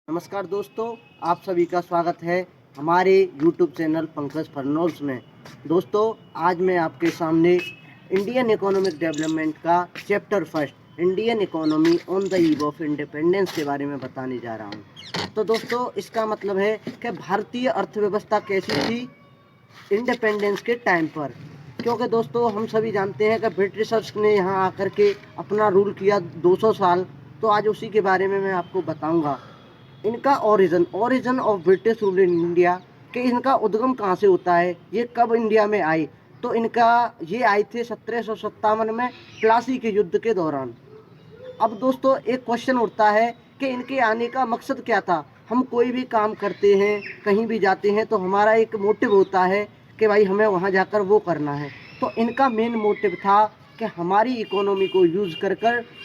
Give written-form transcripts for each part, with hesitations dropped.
नमस्कार दोस्तों, आप सभी का स्वागत है हमारे यूट्यूब चैनल पंकज फरनोल्स में। दोस्तों, आज मैं आपके सामने इंडियन इकोनॉमिक डेवलपमेंट का chapter first Indian economy on the eve of independence के बारे में बताने जा रहा हूं। तो दोस्तों, इसका मतलब है कि भारतीय अर्थव्यवस्था कैसी थी इंडिपेंडेंस के टाइम पर। क्योंकि दोस्तों, हम सभी जानते हैं कि ब्रिटिशर्स ने यहाँ आकर के अपना रूल किया 200 साल। तो आज उसी के बारे में मैं आपको बताऊंगा। इनका origin of British rule in India, कि इनका उद्गम कहाँ से होता है, ये कब इंडिया में आए। तो इनका ये आए थे 1757 में प्लासी के युद्ध के दौरान। अब दोस्तों, एक क्वेश्चन उठता है कि इनके आने का मकसद क्या था। हम कोई भी काम करते हैं, कहीं भी जाते हैं, तो हमारा एक मोटिव होता है कि भाई हमें वहाँ जाकर वो करना है। तो इनका मेन मोटिव था कि हमारी इकोनॉमी को यूज़ कर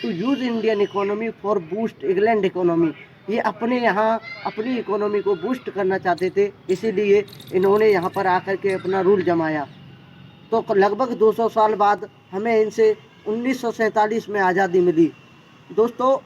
to use Indian economy for boost England economy. ये अपने यहाँ अपनी इकोनॉमी को बूस्ट करना चाहते थे, इसीलिए इन्होंने यहाँ पर आकर के अपना रूल जमाया। तो लगभग 200 साल बाद हमें इनसे 1947 में आज़ादी मिली। दोस्तों,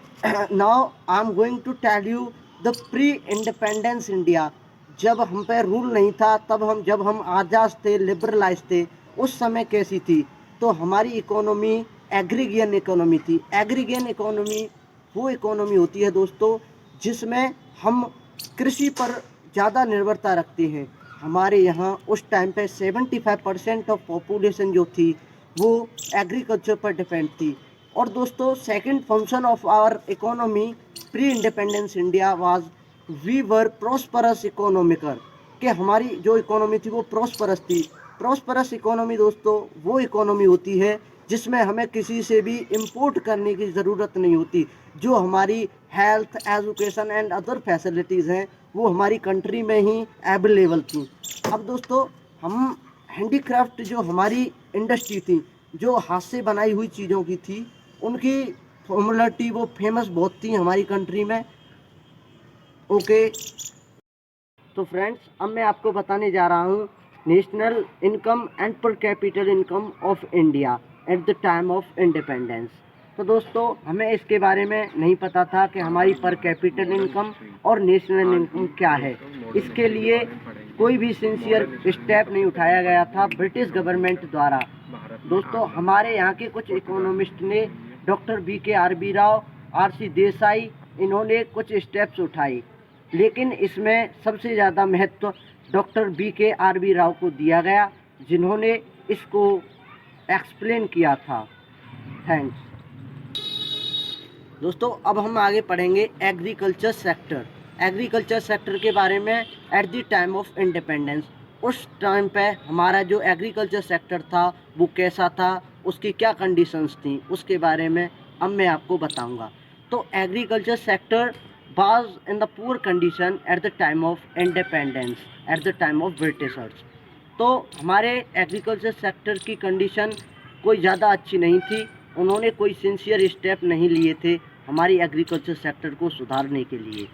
now I am going to tell you the pre independence India. जब हम पे रूल नहीं था, तब जब हम आज़ाद थे, लिबरलाइज थे, उस समय कैसी थी। तो हमारी इकोनॉमी एग्रीगियन इकोनॉमी थी। एग्रीगियन इकोनॉमी वो इकोनॉमी होती है दोस्तों, जिसमें हम कृषि पर ज़्यादा निर्भरता रखते हैं। हमारे यहाँ उस टाइम पे 75% ऑफ पॉपुलेशन जो थी वो एग्रीकल्चर पर डिपेंड थी। और दोस्तों, second function of our economy pre independence India was we were prosperous economically, कि हमारी जो इकोनॉमी थी वो प्रॉस्परस थी। प्रॉस्परस इकोनॉमी दोस्तों वो इकोनॉमी होती है जिसमें हमें किसी से भी इंपोर्ट करने की ज़रूरत नहीं होती। जो हमारी health, education and other facilities हैं वो हमारी कंट्री में ही अवेलेबल थी। अब दोस्तों, हम हैंडीक्राफ्ट जो हमारी इंडस्ट्री थी, जो हाथ से बनाई हुई चीज़ों की थी, उनकी पॉपुलरिटी वो फेमस बहुत थी हमारी कंट्री में। ओके, तो फ्रेंड्स, अब मैं आपको बताने जा रहा हूँ नेशनल इनकम एंड पर capital income of India at the time of independence. तो दोस्तों, हमें इसके बारे में नहीं पता था कि हमारी पर कैपिटल इनकम और नेशनल इनकम क्या है। इसके लिए कोई भी सिंसियर स्टेप नहीं उठाया गया था ब्रिटिश गवर्नमेंट द्वारा। दोस्तों, हमारे यहाँ के कुछ इकोनॉमिस्ट ने, doctor BK Rao, RC Desai, इन्होंने कुछ स्टेप्स उठाई। लेकिन इसमें सबसे ज़्यादा महत्व डॉक्टर BK राव को दिया गया, जिन्होंने इसको एक्सप्लेन किया था। थैंक्स। दोस्तों, अब हम आगे पढ़ेंगे एग्रीकल्चर सेक्टर। एग्रीकल्चर सेक्टर के बारे में at the time of independence, उस टाइम पे हमारा जो एग्रीकल्चर सेक्टर था वो कैसा था, उसकी क्या कंडीशंस थी, उसके बारे में अब मैं आपको बताऊंगा। तो agriculture sector was in the poor condition at the time of independence, at the time of Britishers। तो हमारे एग्रीकल्चर सेक्टर की कंडीशन कोई ज़्यादा अच्छी नहीं थी। उन्होंने कोई सिंसियर स्टेप नहीं लिए थे हमारी एग्रीकल्चर सेक्टर को सुधारने के लिए।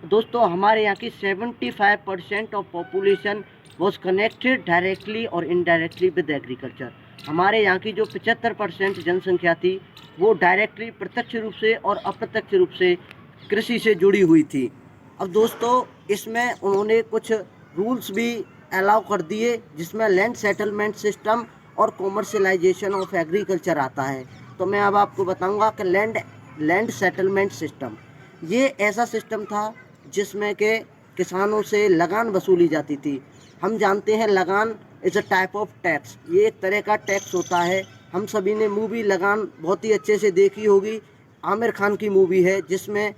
दोस्तों, हमारे यहाँ की 75% of population was connected directly और इनडायरेक्टली विद एग्रीकल्चर। हमारे यहाँ की जो 75% जनसंख्या थी वो डायरेक्टली, प्रत्यक्ष रूप से और अप्रत्यक्ष रूप से कृषि से जुड़ी हुई थी। अब दोस्तों, इसमें उन्होंने कुछ रूल्स भी अलाउ कर दिए, जिसमें लैंड सेटलमेंट सिस्टम और कॉमर्शलाइजेशन ऑफ एग्रीकल्चर आता है। तो मैं अब आपको बताऊंगा कि लैंड सेटलमेंट सिस्टम ये ऐसा सिस्टम था जिसमें के किसानों से लगान वसूली जाती थी। हम जानते हैं लगान is a type of tax, ये एक तरह का टैक्स होता है। हम सभी ने मूवी लगान बहुत ही अच्छे से देखी होगी, आमिर खान की मूवी है, जिसमें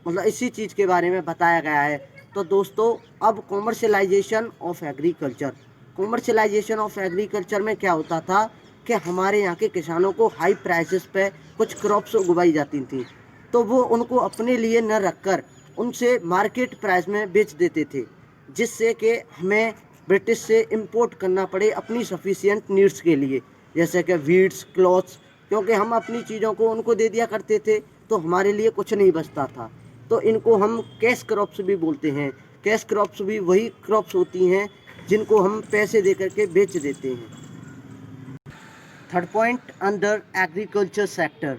मतलब इसी चीज़ के बारे में बताया गया है। तो दोस्तों, अब commercialisation of agriculture. Commercialisation of agriculture में क्या होता था कि हमारे यहाँ के किसानों को हाई प्राइसेस पे कुछ क्रॉप्स उगवाई जाती थी, तो वो उनको अपने लिए न रखकर उनसे मार्केट प्राइस में बेच देते थे, जिससे कि हमें ब्रिटिश से इंपोर्ट करना पड़े अपनी सफिशिएंट नीड्स के लिए, जैसे कि वीट्स, क्लॉथ्स। क्योंकि हम अपनी चीज़ों को उनको दे दिया करते थे, तो हमारे लिए कुछ नहीं बचता था। तो इनको हम कैश क्रॉप्स भी बोलते हैं। कैश क्रॉप्स भी वही क्रॉप्स होती हैं जिनको हम पैसे दे करके बेच देते हैं। Third point, under agriculture sector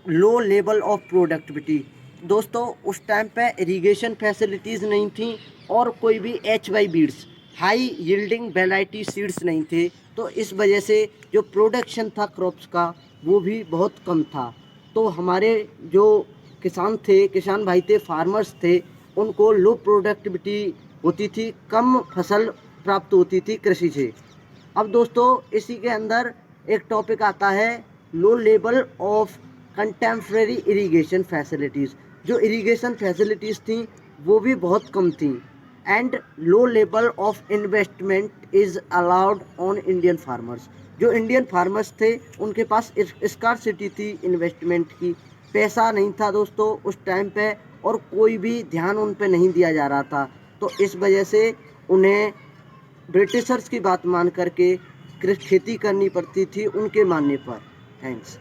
low level of productivity. दोस्तों उस टाइम पे इरिगेशन फैसिलिटीज़ नहीं थी और कोई भी HY beads high yielding variety seeds नहीं थे, तो इस वजह से जो प्रोडक्शन था क्रॉप्स का वो भी बहुत कम था। तो हमारे जो किसान भाई थे, फार्मर्स थे, उनको लो प्रोडक्टिविटी होती थी, कम फसल प्राप्त होती थी कृषि से। अब दोस्तों इसी के अंदर एक टॉपिक आता है low level of contemporary irrigation facilities. जो इरिगेशन फैसिलिटीज़ थी वो भी बहुत कम थी and low level of investment is allowed on Indian farmers. जो इंडियन फार्मर्स थे उनके पास स्कार्सिटी थी इन्वेस्टमेंट की, पैसा नहीं था दोस्तों उस टाइम पे और कोई भी ध्यान उन पे नहीं दिया जा रहा था। तो इस वजह से उन्हें ब्रिटिशर्स की बात मान करके खेती करनी पड़ती थी उनके मानने पर। थैंक्स।